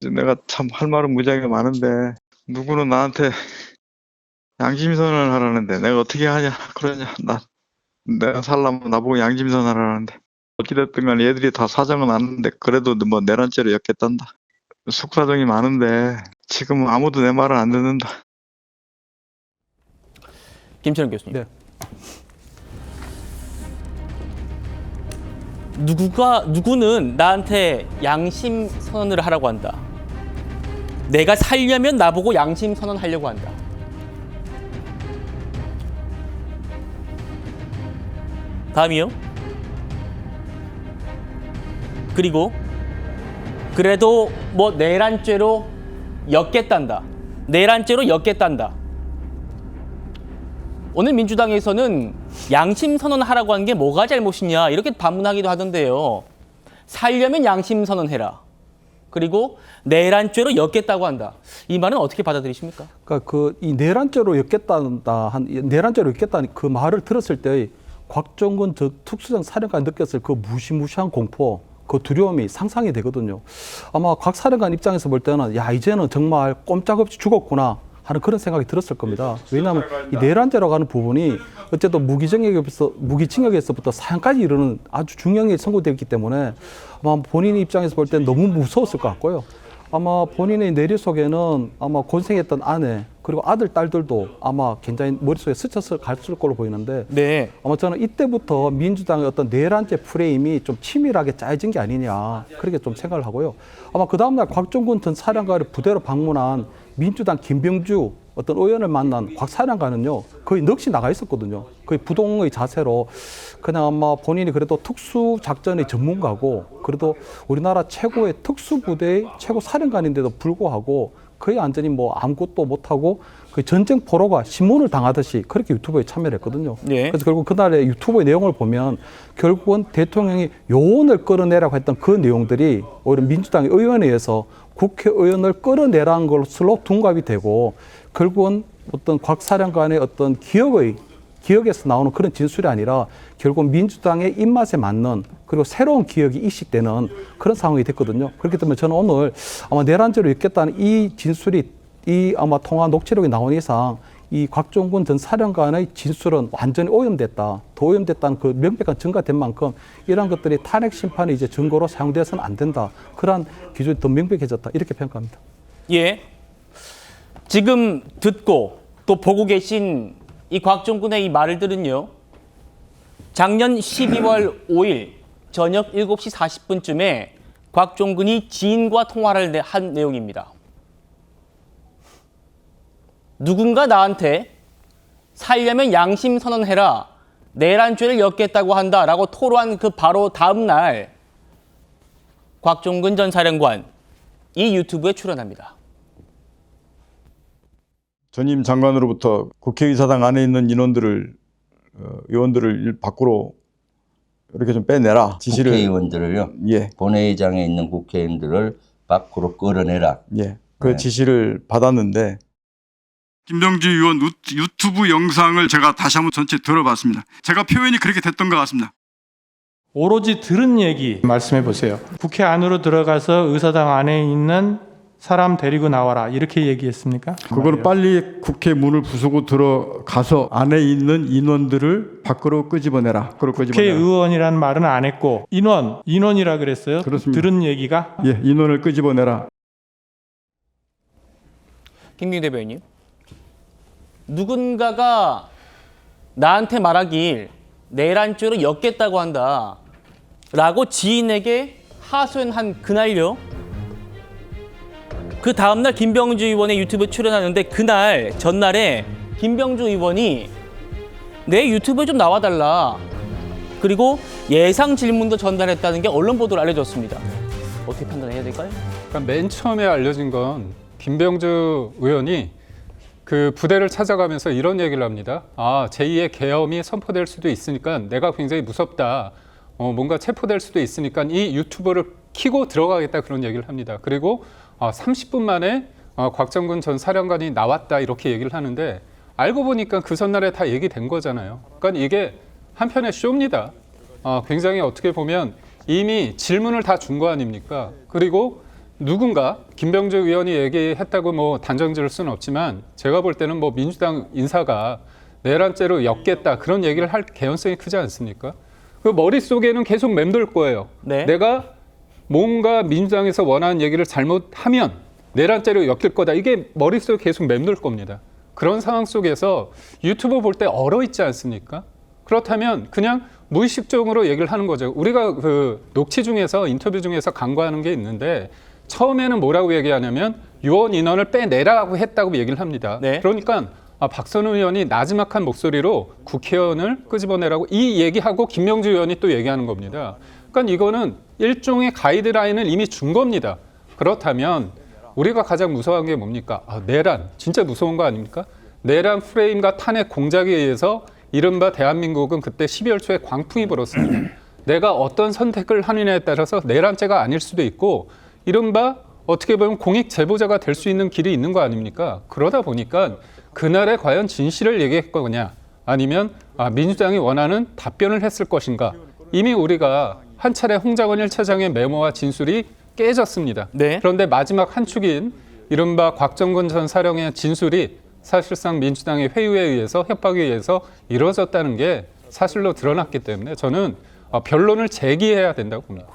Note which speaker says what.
Speaker 1: 내가 참 할 말은 무지하게 많은데 누구는 나한테 양심선언을 하라는데 내가 어떻게 하냐 그러냐. 내가 살려면 나보고 양심선언 하라는데 어찌됐든 간에 얘들이 다 사정은 아는데 그래도 뭐 내란죄로 엮겠단다. 속사정이 많은데 지금은 아무도 내 말을 안 듣는다.
Speaker 2: 김철현 교수님.
Speaker 3: 네.
Speaker 2: 누구는 나한테 양심 선언을 하라고 한다. 내가 살려면 나보고 양심 선언하려고 한다. 다음이요. 그리고 그래도 뭐 내란죄로 엮겠단다. 내란죄로 엮겠단다. 오늘 민주당에서는 양심 선언하라고 한 게 뭐가 잘못이냐 이렇게 반문하기도 하던데요. 살려면 양심 선언해라. 그리고 내란죄로 엮겠다고 한다. 이 말은 어떻게 받아들이십니까?
Speaker 3: 그러니까 이 내란죄로 내란죄로 엮겠다는 그 말을 들었을 때 곽정근 저 특수정 사령관이 느꼈을 그 무시무시한 공포, 그 두려움이 상상이 되거든요. 아마 곽 사령관 입장에서 볼 때는 야 이제는 정말 꼼짝없이 죽었구나 하는 그런 생각이 들었을 겁니다. 왜냐하면 이 내란죄라고 하는 부분이 어쨌든 무기징역에서부터 사형까지 이르는 아주 중형이 선고되었기 때문에 아마 본인 입장에서 볼 때는 너무 무서웠을 것 같고요. 아마 본인의 내리 속에는 아마 곤생했던 아내 그리고 아들, 딸들도 아마 굉장히 머릿속에 스쳐서 갔을 걸로 보이는데
Speaker 2: 네.
Speaker 3: 아마 저는 이때부터 민주당의 어떤 내란죄 프레임이 좀 치밀하게 짜여진 게 아니냐 그렇게 좀 생각을 하고요. 아마 그 다음날 곽정근 전 사령관을 부대로 방문한 민주당 김병주 어떤 의원을 만난 곽 사령관은요 거의 넋이 나가 있었거든요. 거의 부동의 자세로 그냥 아마 본인이 그래도 특수작전의 전문가고 그래도 우리나라 최고의 특수부대의 최고 사령관인데도 불구하고 거의 완전히 뭐 아무것도 못하고 그 전쟁 포로가 신문을 당하듯이 그렇게 유튜브에 참여를 했거든요.
Speaker 2: 네.
Speaker 3: 그래서 결국 그날의 유튜브의 내용을 보면 결국은 대통령이 요원을 끌어내라고 했던 그 내용들이 오히려 민주당의 의원에 의해서 국회의원을 끌어내라는 것으로 둔갑이 되고 결국은 어떤 곽 사령관의 어떤 기억에서 나오는 그런 진술이 아니라 결국 민주당의 입맛에 맞는 그리고 새로운 기억이 이식되는 그런 상황이 됐거든요. 그렇기 때문에 저는 오늘 아마 내란죄로 엮겠다는 이 진술이 이 아마 통화 녹취록이 나온 이상 이 곽종근 전 사령관의 진술은 완전히 오염됐다. 더 오염됐다는 그 명백한 증거가 된 만큼 이러한 것들이 탄핵 심판의 이제 증거로 사용되어서는 안 된다. 그러한 기준이 더 명백해졌다. 이렇게 평가합니다.
Speaker 2: 예. 지금 듣고 또 보고 계신 이 곽종근의 이 말들은요. 작년 12월 5일 저녁 7시 40분쯤에 곽종근이 지인과 통화를 한 내용입니다. 누군가 나한테 살려면 양심 선언해라. 내란죄를 엮겠다고 한다라고 토로한 그 바로 다음 날 곽종근 전 사령관 이 유튜브에 출연합니다.
Speaker 1: 전임 장관으로부터 국회의사당 안에 있는 의원들을 밖으로 이렇게 좀 빼내라 지시를.
Speaker 4: 국회의원들을요?
Speaker 1: 예.
Speaker 4: 본회의장에 있는 국회의원들을 밖으로 끌어내라.
Speaker 1: 예. 그
Speaker 4: 네.
Speaker 1: 지시를 받았는데
Speaker 5: 김병주 의원 유튜브 영상을 제가 다시 한번 전체 들어봤습니다. 제가 표현이 그렇게 됐던 것 같습니다.
Speaker 6: 오로지 들은 얘기 말씀해 보세요. 국회 안으로 들어가서 의사당 안에 있는 사람 데리고 나와라 이렇게 얘기했습니까?
Speaker 7: 그거는 빨리 국회 문을 부수고 들어가서 안에 있는 인원들을 밖으로 끄집어내라.
Speaker 6: 국회의원이라는 말은 안 했고 인원이라 그랬어요.
Speaker 7: 그렇습니다.
Speaker 6: 들은 얘기가
Speaker 7: 예, 인원을 끄집어내라.
Speaker 2: 김경희 대변인님. 누군가가 나한테 말하길 내란죄로 엮겠다고 한다 라고 지인에게 하소연한 그날요. 그 다음날 김병주 의원의 유튜브에 출연하는데 그날 전날에 김병주 의원이 내 유튜브에 좀 나와달라. 그리고 예상 질문도 전달했다는 게 언론 보도로 알려졌습니다. 어떻게 판단해야 될까요?
Speaker 8: 그러니까 맨 처음에 알려진 건 김병주 의원이 그 부대를 찾아가면서 이런 얘기를 합니다. 제2의 계엄이 선포될 수도 있으니까 내가 굉장히 무섭다. 뭔가 체포될 수도 있으니까 이 유튜브를 켜고 들어가겠다 그런 얘기를 합니다. 그리고 30분 만에 곽정근 전 사령관이 나왔다 이렇게 얘기를 하는데 알고 보니까 그 전날에 다 얘기된 거잖아요. 그러니까 이게 한편의 쇼입니다. 굉장히 어떻게 보면 이미 질문을 다 준 거 아닙니까? 그리고 누군가 김병주 의원이 얘기했다고 뭐 단정 지을 수는 없지만 제가 볼 때는 뭐 민주당 인사가 내란죄로 엮겠다 그런 얘기를 할 개연성이 크지 않습니까? 그 머릿속에는 계속 맴돌 거예요.
Speaker 2: 네.
Speaker 8: 내가 뭔가 민주당에서 원하는 얘기를 잘못하면 내란죄로 엮일 거다. 이게 머릿속에 계속 맴돌 겁니다. 그런 상황 속에서 유튜브 볼 때 얼어있지 않습니까? 그렇다면 그냥 무의식적으로 얘기를 하는 거죠. 우리가 그 녹취 중에서 인터뷰 중에서 간과하는 게 있는데 처음에는 뭐라고 얘기하냐면 요원 인원을 빼내라고 했다고 얘기를 합니다.
Speaker 2: 네.
Speaker 8: 그러니까 박선우 의원이 나지막한 목소리로 국회의원을 끄집어내라고 이 얘기하고 김명주 의원이 또 얘기하는 겁니다. 그러니까 이거는 일종의 가이드라인을 이미 준 겁니다. 그렇다면 우리가 가장 무서워한 게 뭡니까? 내란. 진짜 무서운 거 아닙니까? 내란 프레임과 탄핵 공작에 의해서 이른바 대한민국은 그때 12월 초에 광풍이 불었습니다. 내가 어떤 선택을 하느냐에 따라서 내란죄가 아닐 수도 있고 이른바 어떻게 보면 공익 제보자가 될 수 있는 길이 있는 거 아닙니까? 그러다 보니까 그날에 과연 진실을 얘기할 거냐 아니면 민주당이 원하는 답변을 했을 것인가 이미 우리가 한 차례 홍장원 1차장의 메모와 진술이 깨졌습니다.
Speaker 2: 네.
Speaker 8: 그런데 마지막 한 축인 이른바 곽정근 전 사령의 진술이 사실상 민주당의 회유에 의해서 협박에 의해서 이루어졌다는 게 사실로 드러났기 때문에 저는 변론을 제기해야 된다고 봅니다.